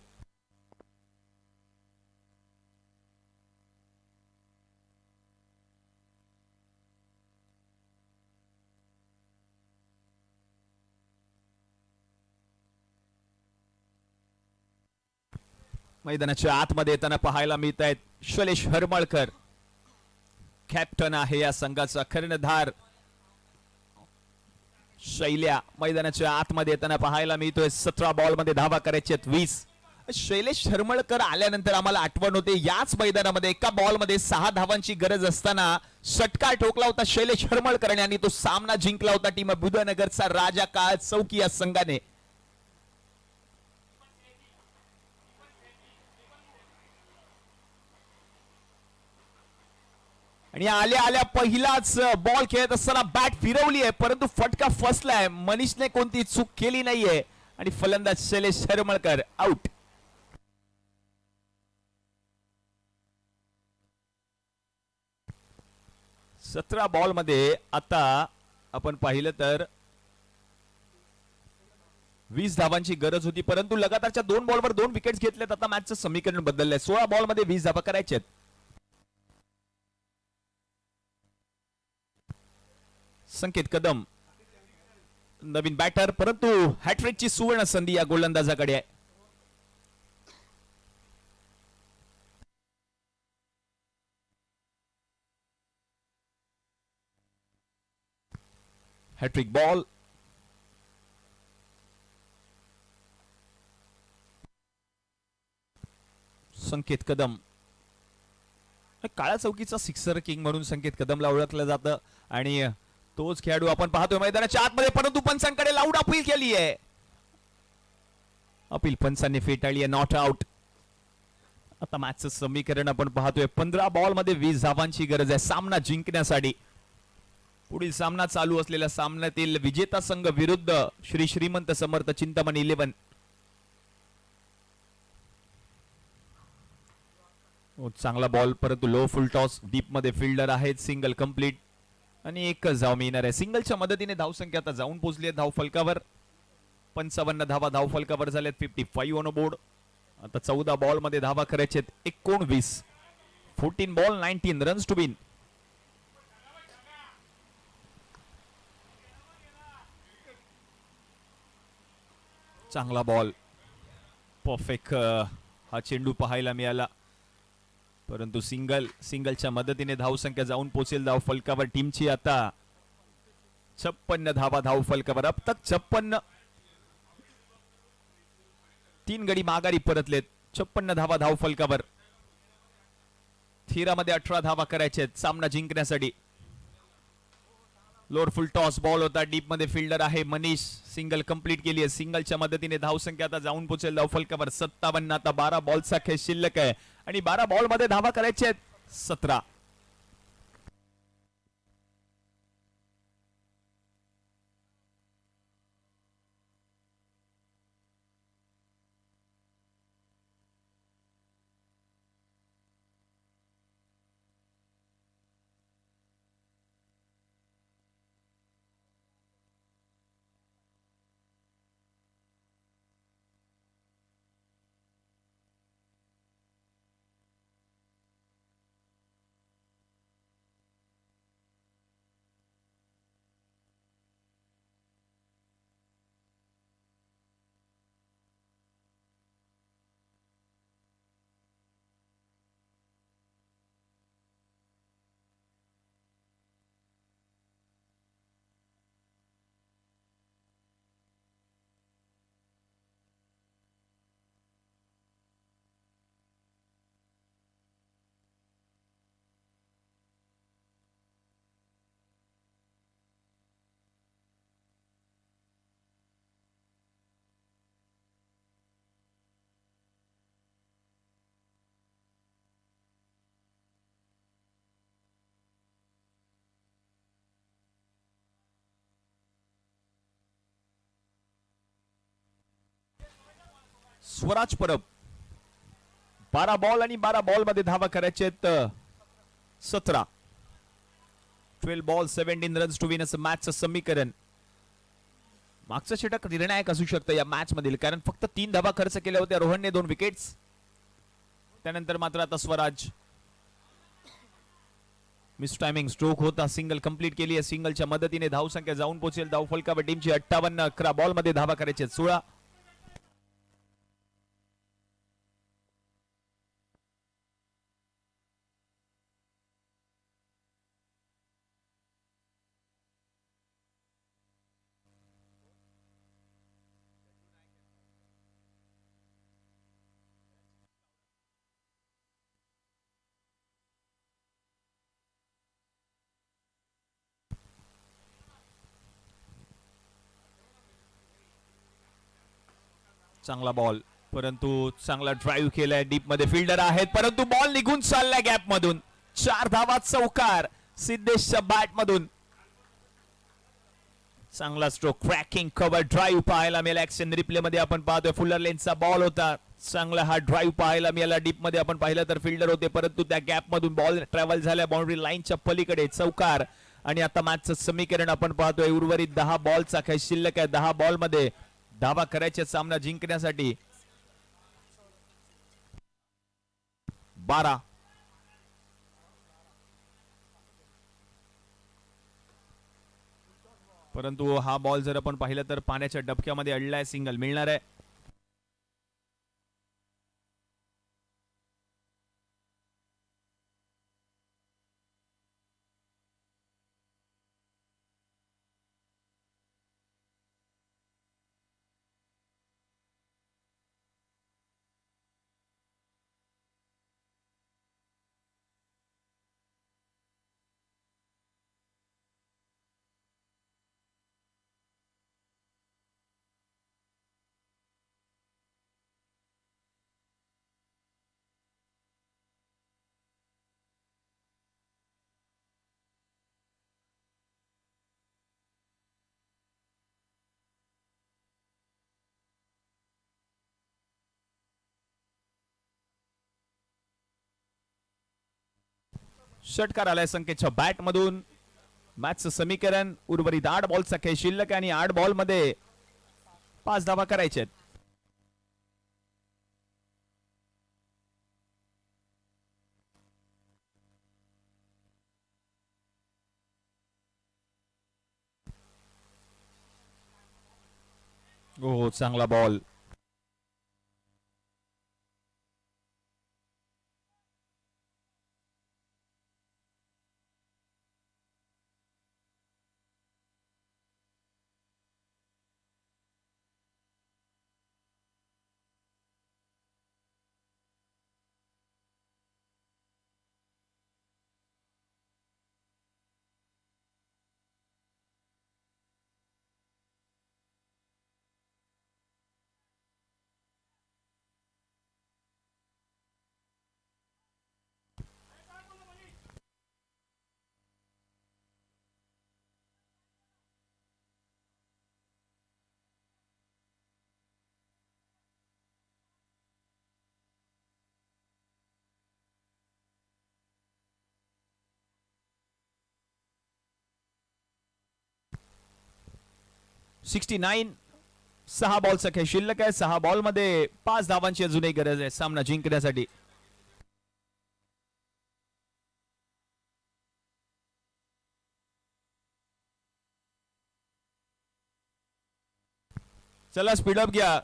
मैदानाच्या आतमध्ये येताना पाहायला मिळत आहेत शैलेश हरमळकर कॅप्टन आहे या संघाचा कर्णधार शैल्या मैदानाच्या आतमध्ये येताना पाहायला मिळतोय 17 बॉल मध्ये धावा करायचे 20 शैलेश हरमळकर आल्यानंतर आम्हाला आठवण होते याच मैदानामध्ये एका बॉल मध्ये 6 धावांची गरज असताना षटकार ठोकला होता शैलेश हरमळकर यांनी तो सामना जिंकला होता टीम बुधनगरचा राजा काळ चौकी या संघाने आणि आल्या आल्या पहिलाच बॉल खेळत असताना बॅट फिरवली आहे परंतु फटका फसलाय मनीषने कोणती चूक केली नाहीये आणि फलंदाज शैलेश हरमळकर आउट सतरा बॉल मध्ये आता आपण पाहिलं तर 20 धावांची गरज होती परंतु लगातारच्या 2 बॉलवर 2 विकेट्स घेतल्यात आता मॅचचं समीकरण बदललंय 16 बॉल मध्ये 20 धावा करायचे संकेत कदम नवीन बॅटर परंतु हॅट्रिकची सुवर्ण संधी या गोलंदाजाकडे आहे हॅट्रिक बॉल संकेत कदम काळ्या चौकीचा सिक्सर किंग म्हणून संकेत कदमला ओळखलं जातं आणि तोच खेळाडू आपण पाहतोय मैदानाच्या आतमध्ये परंतु पंचांकडे लाऊड अपील केली आहे अपील पंचांनी फेटाळली आहे नॉट आउट आता मॅचचं समीकरण आपण पाहतोय 15 बॉल मध्ये 20 धावांची गरज आहे सामना जिंकण्यासाठी पुढील सामना चालू असलेल्या सामन्यातील विजेता संघ विरुद्ध श्री श्रीमंत समर्थ चिंतामणी 11 चांगला बॉल परंतु लो फुल टॉस डीप मध्ये फिल्डर आहेत सिंगल कंप्लीट आणि एकच धाव मिळणार आहे सिंगलच्या मदतीने धावसंख्या आता जाऊन पोहोचली आहे धाव फलकावर 55 धावा धाव फलकावर झाल्यात 55 ऑन बोर्ड आता 14 बॉल मध्ये धावा करायचे 19 14 बॉल 19 रन्स टू विन चांगला बॉल परफेक्ट हा चेंडू पाहायला मिळाला परंतु सिंगलच्या मदतीने धावसंख्या जाऊन पोहोचेल धाव फलकावर टीमची आता 56 धावा धाव फलकावर अब तक 56 3 गडी माघारी परतलेत 56 धावा धाव फलकावर 13 मध्ये 18 धावा करायचे सामना जिंकण्यासाठी लोअर फुल टॉस बॉल होता डीप मध्ये फिल्डर आहे मनीष सिंगल कंप्लीट केली आहे सिंगलच्या मदतीने धावसंख्या आता जाऊन पोहोचेल धाव फलकावर 57 आता 12 बॉलचा खेळ शिल्लक आहे आणि 12 बॉल मध्ये धावा करायचे आहेत 17 स्वराज परब 12 बॉल आणि 12 बॉल मध्ये धावा करायचे आहेत 17. 12 बॉल 17 रन्स टू विन असं मॅचचं समीकरण. मागचं षटक निर्णायक असू शकतं या मॅच मधील, कारण फक्त 3 धावा खर्च केल्या होत्या रोहनने, 2 विकेट्स. त्यानंतर मात्र आता स्वराज मिस टायमिंग स्ट्रोक होता, सिंगल कंप्लीट केली आहे. सिंगलच्या मदतीने धावसंख्या जाऊन पोहोचेल धावफलकावर टीमची 58. 11 बॉल मध्ये धावा करायचे 16. चांगला बॉल, परंतु चांगला ड्राईव्ह केलाय. डीप मध्ये फिल्डर आहेत, परंतु बॉल निघून चाललाय गॅप मधून. 4 धावा चौकार सिद्धेशच्या बॅट मधून. चांगला स्ट्रोक, क्रॅकिंग कव्हर ड्राईव्ह पाहायला मिळाला. ऍक्शन रिप्ले मध्ये आपण पाहतोय फुलर लेनचा बॉल होता. चांगला हा ड्राईव्ह पाहायला मिळाला. डीप मध्ये आपण पाहिलं तर फिल्डर होते, परंतु त्या गॅप मधून बॉल ट्रॅव्हल झाल्या बाउंड्री लाईनच्या पलीकडे. चौकार. आणि आता मॅचचं समीकरण आपण पाहतोय. उर्वरित 10 बॉलचा काही शिल्लक आहे. 10 बॉल मध्ये धावा करायचे सामना जिंकण्यासाठी. 12. परंतु हा बॉल जर आपण पाहिलं तर पाण्याच्या डबक्यामध्ये अडलाय. सिंगल मिळणार आहे. षटकार आलाय संकेतच्या बॅट मधून. मॅचचं समीकरण. उर्वरित 8 बॉलचा काही शिल्लक आणि 8 बॉल मध्ये 5 धावा करायचे. हो, चांगला बॉल. सिक्स्टी 6 बॉलचा खेळ शिल्लक आहे. 6 बॉल मध्ये 5 धावांची अजूनही गरज आहे सामना जिंकण्यासाठी. चला स्पीडअप घ्या.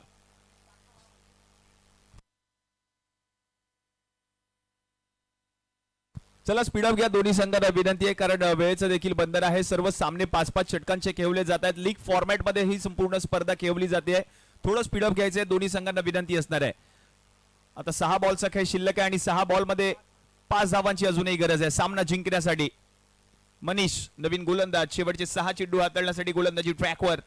चला स्पीडअप घ्या. दोन्ही संघांना विनंती आहे, कारण वेळेचं देखील बंधन आहे. सर्व सामने 5-5 षटकांचे खेळले जात आहेत. लीग फॉर्मॅट मध्ये ही संपूर्ण स्पर्धा खेळली जाते. थोडं स्पीडअप घ्यायचंय. दोन्ही संघांना विनंती असणार आहे. आता 6 बॉलचा खेळ शिल्लक आहे आणि 6 बॉल मध्ये 5 धावांची अजूनही गरज आहे सामना जिंकण्यासाठी. मनीष नवीन गोलंदाज, शेवटचे 6 चेंडू हाताळण्यासाठी गोलंदाजी ट्रॅकवर.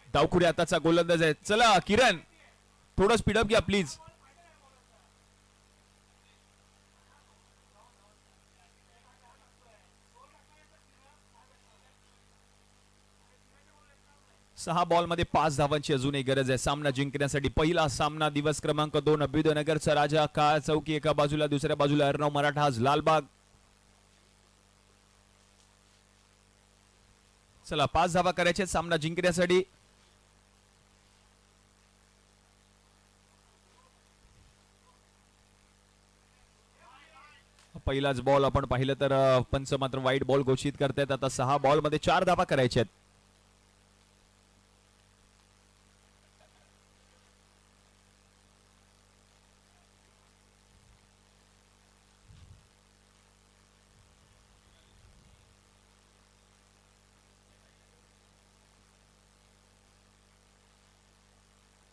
डावखुरे आताचा गोलंदाज आहे. चला किरण, थोडं स्पीडअप घ्या प्लीज. 6 बॉलमध्ये 5 धावांची अजूनही गरज आहे सामना जिंकण्यासाठी. पहिला सामना दिवस क्रमांक 2 अभ्युदयनगरचा राजा काळ चौकी एका बाजूला, दुसऱ्या बाजूला अर्णव मराठा लालबाग. चला 5 धावा करायचे सामना जिंकण्यासाठी. पहिलाच बॉल आपण पाहिलं तर पंच मात्र वाईट बॉल घोषित करतायत. आता 6 बॉल मध्ये 4 धावा करायच्या आहेत.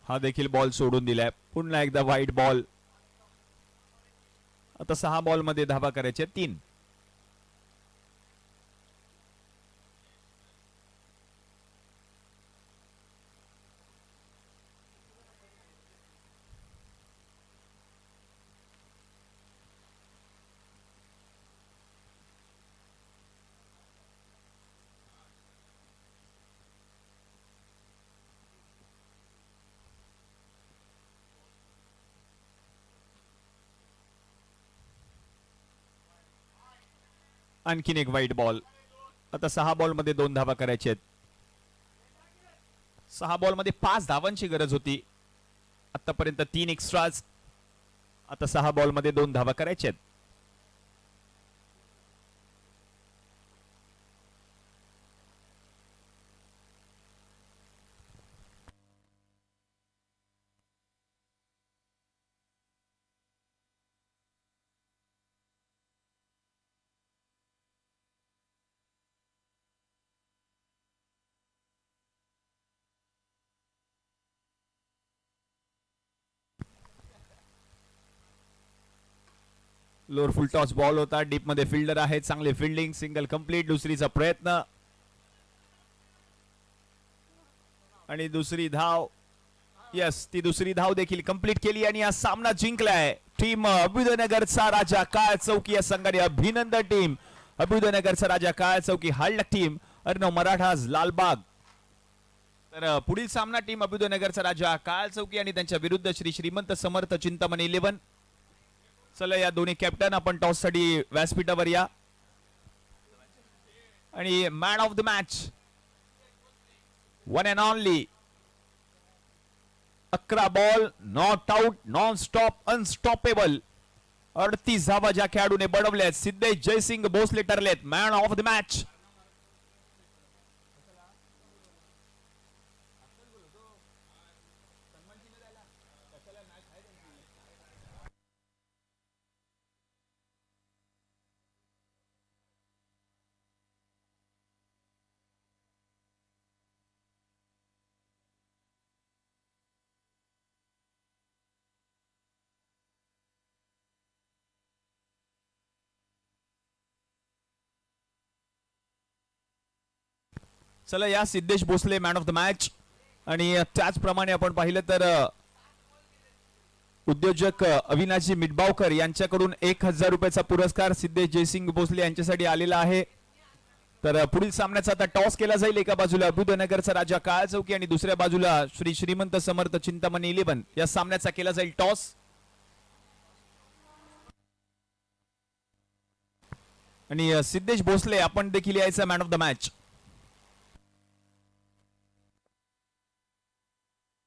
हा देखील बॉल सोडून दिलाय. पुन्हा एकदा वाईट बॉल. आता 6 बॉल मध्ये धावा करायचे 3. आणखीन एक वाईट बॉल. आता 6 बॉल मध्ये 2 धावा करायच्या आहेत. 6 बॉल मध्ये 5 धावांची गरज होती. आतापर्यंत 3 एक्स्ट्राज. आता 6 बॉल मध्ये 2 धावा करायच्या आहेत. लोअर फुल टॉस बॉल होता. डीप मध्ये फिल्डर आहे. चांगले फिल्डिंग. Single complete. दुसरीचा प्रयत्न आणि दुसरी धाव. यस, ती दुसरी धाव देखील कंप्लीट केली आणि हा सामना जिंकलाय टीम अभ्युदयनगरचा राजा काळ चौकी या संघाने. अभिनंदन टीम अभ्युदयनगरचा राजा काळ चौकी. हळद टीम अर्णव मराठा लालबाग. तर पुढील सामना टीम अभ्युदयनगरचा राजा काळ चौकी आणि त्यांच्या विरुद्ध श्री श्रीमंत समर्थ चिंतामणी 11. चला या दोन्ही कॅप्टन आपण टॉस साठी व्यासपीठावर या. आणि man of the match one and only. 11 ball not out, non stop, unstoppable. 38 धावा ज्या खेळाडूने बनवल्या. सिद्धेश जयसिंग भोसले ठरलेत मॅन ऑफ द मॅच. चला या Siddhesh Bhosale man of the match. आणि त्याचप्रमाणे आपण पाहिलं तर उद्योजक अविनाशजी मिटबावकर यांच्याकडून 1000 रुपयाचा पुरस्कार सिद्धेश जयसिंग भोसले यांच्यासाठी आलेला आहे. तर पुढील सामन्याचा आता टॉस केला जाईल. एका बाजूला अभ्युदयनगरचा राजा काळ चौकी आणि दुसऱ्या बाजूला श्री श्रीमंत समर्थ चिंतामणी 11. या सामन्याचा केला जाईल टॉस. आणि सिद्धेश भोसले आपण देखील यायचा मॅन ऑफ द मॅच.